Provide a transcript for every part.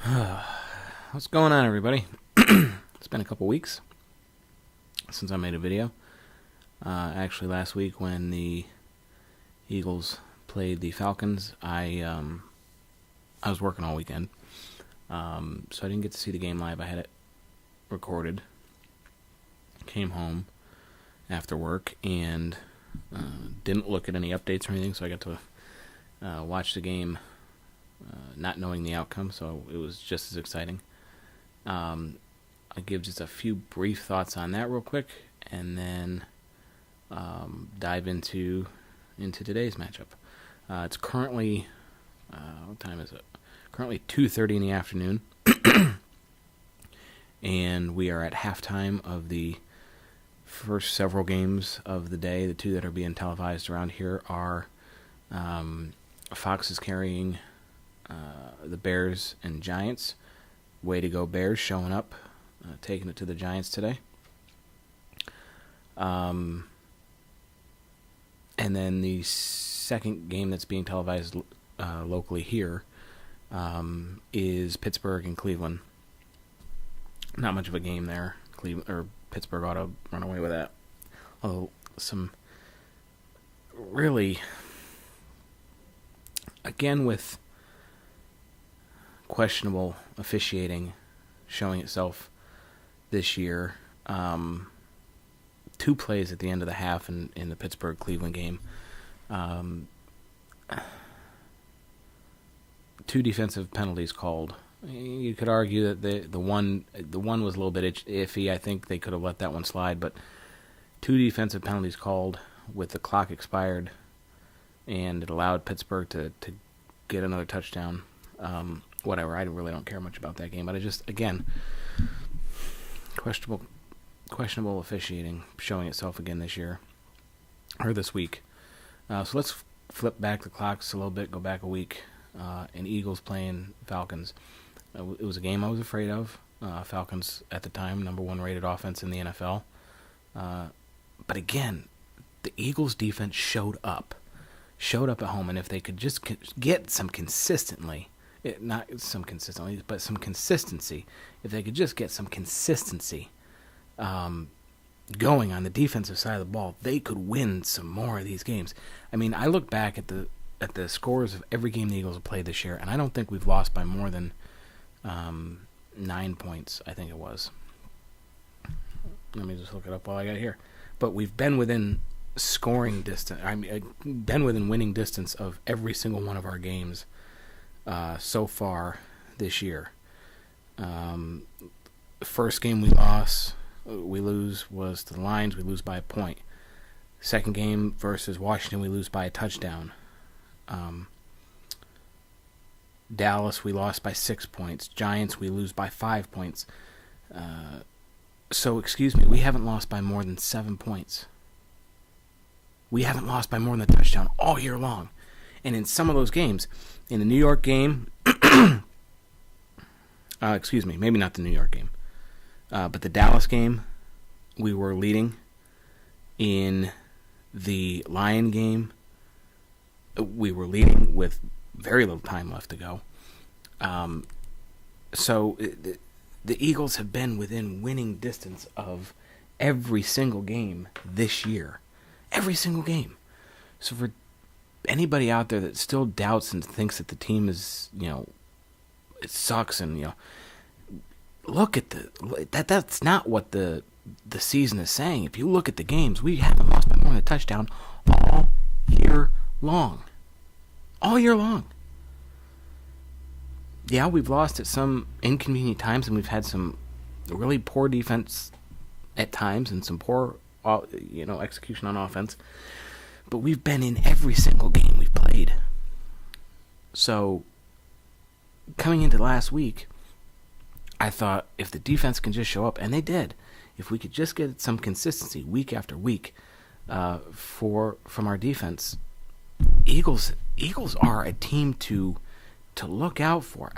What's going on, everybody? It's been a couple weeks since I made a video. Actually, last week when the Eagles played the Falcons, I was working all weekend, so I didn't get to see the game live. I had it recorded. Came home after work and didn't look at any updates or anything, so I got to watch the game not knowing the outcome, so it was just as exciting. I'll give just a few brief thoughts on that real quick, and then dive into today's matchup. It's currently, what time is it? Currently 2:30 in the afternoon, and we are at halftime of the first several games of the day. The two that are being televised around here are Fox is carrying the Bears and Giants. Way to go, Bears, showing up, taking it to the Giants today. And then the second game that's being televised locally here is Pittsburgh and Cleveland. Not much of a game there. Cleveland or Pittsburgh ought to run away with that. Although some really, again with questionable officiating showing itself this year. Two plays at the end of the half in the Pittsburgh-Cleveland game. Two defensive penalties called. You could argue that the one was a little bit iffy. I think they could have let that one slide, but two defensive penalties called with the clock expired, and it allowed Pittsburgh to get another touchdown. Whatever, I really don't care much about that game, but I just, again, questionable officiating showing itself again this year, or this week. So let's flip back the clocks a little bit, go back a week, and Eagles playing Falcons. It was a game I was afraid of. Falcons, at the time, number one rated offense in the NFL. But again, the Eagles defense showed up at home, and if they could just get some consistency, if they could just get some consistency going on the defensive side of the ball, they could win some more of these games. I mean, I look back at the scores of every game the Eagles have played this year, and I don't think we've lost by more than 9 points, I think it was. Let me just look it up while I got it here. But we've been within scoring distance. Been within winning distance of every single one of our games so far this year. First game we lose was to the Lions. We lose by a point. Second game versus Washington, we lose by a touchdown. Dallas, we lost by 6 points. Giants, we lose by 5 points. We haven't lost by more than 7 points. We haven't lost by more than a touchdown all year long. And in some of those games, in the New York game, maybe not the New York game, but the Dallas game, we were leading. In the Lion game, we were leading with very little time left to go. So the Eagles have been within winning distance of every single game this year. Every single game. So for anybody out there that still doubts and thinks that the team is, it sucks, and look at that's not what the season is saying. If you look at the games, we haven't lost by more than a touchdown all year long. All year long. Yeah, we've lost at some inconvenient times, and we've had some really poor defense at times and some poor, execution on offense. But we've been in every single game we've played. So, coming into last week, I thought if the defense can just show up, and they did, if we could just get some consistency week after week from our defense, Eagles are a team to look out for.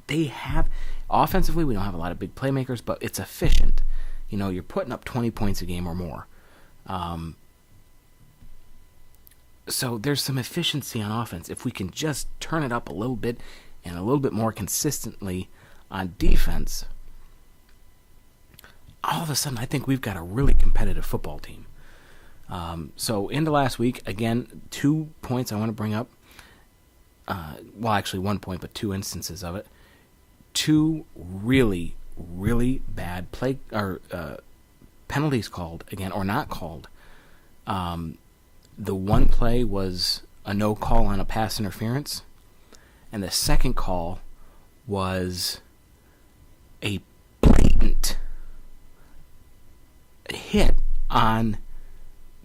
They have, offensively, we don't have a lot of big playmakers, but it's efficient. You're putting up 20 points a game or more. So there's some efficiency on offense. If we can just turn it up a little bit, and a little bit more consistently on defense, all of a sudden I think we've got a really competitive football team. So into last week, again, 2 points I want to bring up. Well, actually 1 point, but 2 instances of it. 2 really, really bad penalties called, again, or not called. The one play was a no call on a pass interference, and the second call was a blatant hit on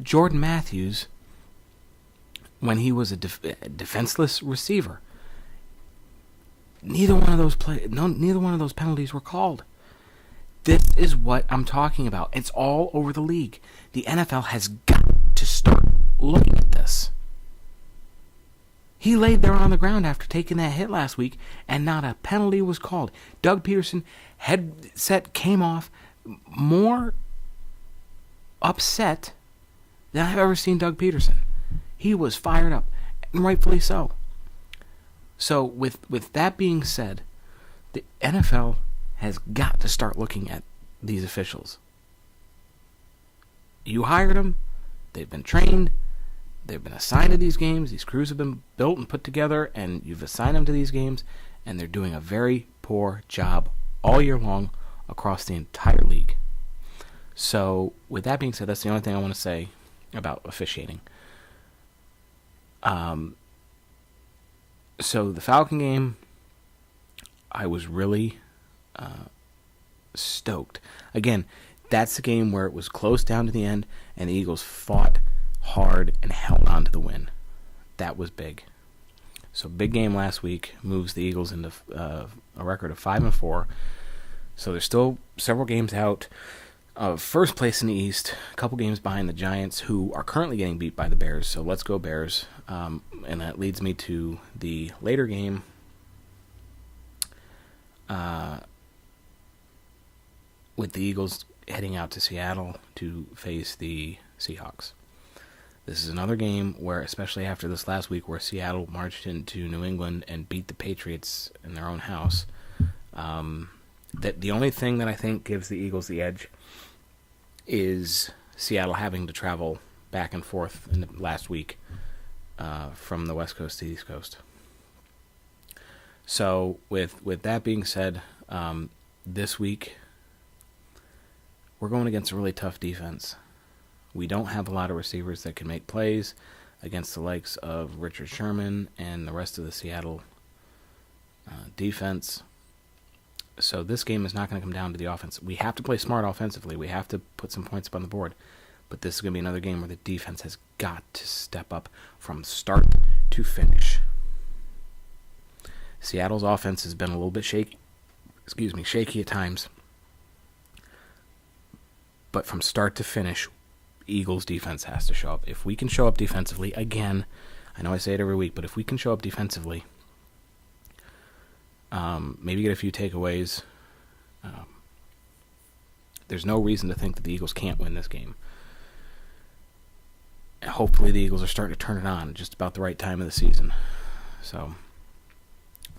Jordan Matthews when he was a defenseless receiver. Neither one of those penalties were called. This is what I'm talking about. It's all over the league. The NFL has got to start looking at this. He laid there on the ground after taking that hit last week, and not a penalty was called. Doug Peterson, headset came off, more upset than I've ever seen Doug Peterson. He was fired up, and rightfully so. So with that being said, the NFL has got to start looking at these officials. You hired them, they've been trained, they've been assigned to these games, these crews have been built and put together, and you've assigned them to these games, and they're doing a very poor job all year long across the entire league. So with that being said, that's the only thing I want to say about officiating. So the Falcon game, I was really stoked. Again, that's the game where it was close down to the end, and the Eagles fought hard and held on to the win. That was big. So big game last week moves the Eagles into a record of 5-4. So there's still several games out of first place in the East, a couple games behind the Giants, who are currently getting beat by the Bears. So let's go Bears. And that leads me to the later game. With the Eagles heading out to Seattle to face the Seahawks. This is another game where, especially after this last week where Seattle marched into New England and beat the Patriots in their own house, that the only thing that I think gives the Eagles the edge is Seattle having to travel back and forth in the last week from the West Coast to the East Coast. So with that being said, this week we're going against a really tough defense. We don't have a lot of receivers that can make plays against the likes of Richard Sherman and the rest of the Seattle defense. So this game is not going to come down to the offense. We have to play smart offensively. We have to put some points up on the board. But this is going to be another game where the defense has got to step up from start to finish. Seattle's offense has been a little bit shaky at times. But from start to finish, Eagles defense has to show up. If we can show up defensively, again, I know I say it every week, but if we can show up defensively, maybe get a few takeaways, there's no reason to think that the Eagles can't win this game. And hopefully the Eagles are starting to turn it on just about the right time of the season. So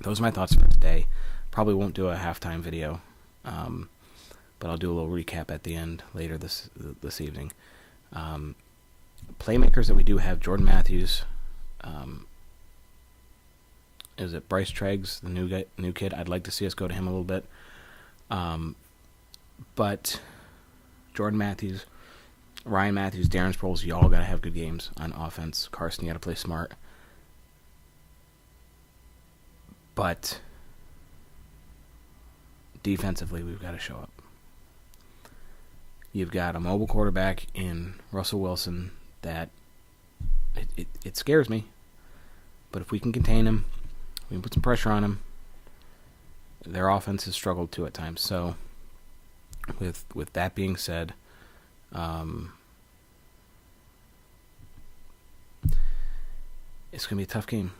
those are my thoughts for today. Probably won't do a halftime video, but I'll do a little recap at the end later this evening. Playmakers that we do have: Jordan Matthews. Is it Bryce Treggs, the new kid? I'd like to see us go to him a little bit. But Jordan Matthews, Ryan Matthews, Darren Sproles, you all got to have good games on offense. Carson, you got to play smart. But defensively, we've got to show up. You've got a mobile quarterback in Russell Wilson that it scares me. But if we can contain him, we can put some pressure on him. Their offense has struggled too at times. So with that being said, it's going to be a tough game.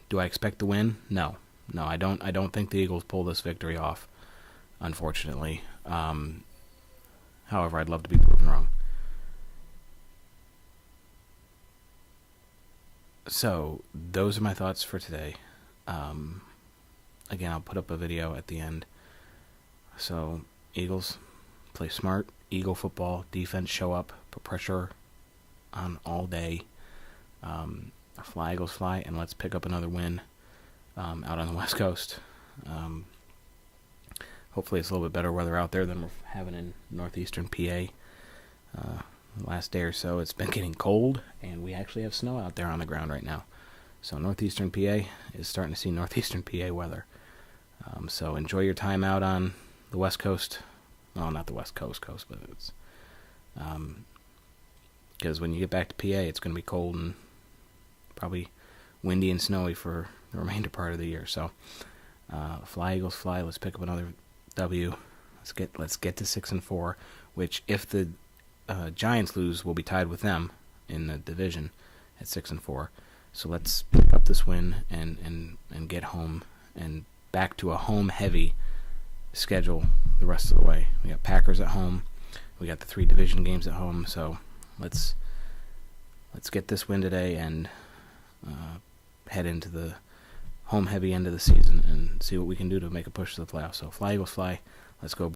Do I expect the win? No, I don't. I don't think the Eagles pull this victory off, unfortunately. However, I'd love to be proven wrong. So those are my thoughts for today. again, I'll put up a video at the end. So, Eagles, play smart. Eagle football. Defense, show up. Put pressure on all day. Fly, Eagles, fly. And let's pick up another win out on the West Coast. Hopefully it's a little bit better weather out there than we're having in northeastern PA. The last day or so, it's been getting cold, and we actually have snow out there on the ground right now. So northeastern PA is starting to see northeastern PA weather. So enjoy your time out on the West Coast. Well, not the West Coast, but it's because when you get back to PA, it's going to be cold and probably windy and snowy for the remainder part of the year. So fly, Eagles, fly. Let's pick up another W. Let's get to 6-4. Which, if the Giants lose, we'll be tied with them in the division at 6-4. So let's pick up this win and get home and back to a home-heavy schedule the rest of the way. We got Packers at home. We got the 3 division games at home. So let's get this win today and head into the home-heavy end of the season and see what we can do to make a push to the playoffs. So fly, Eagles, fly. Let's go.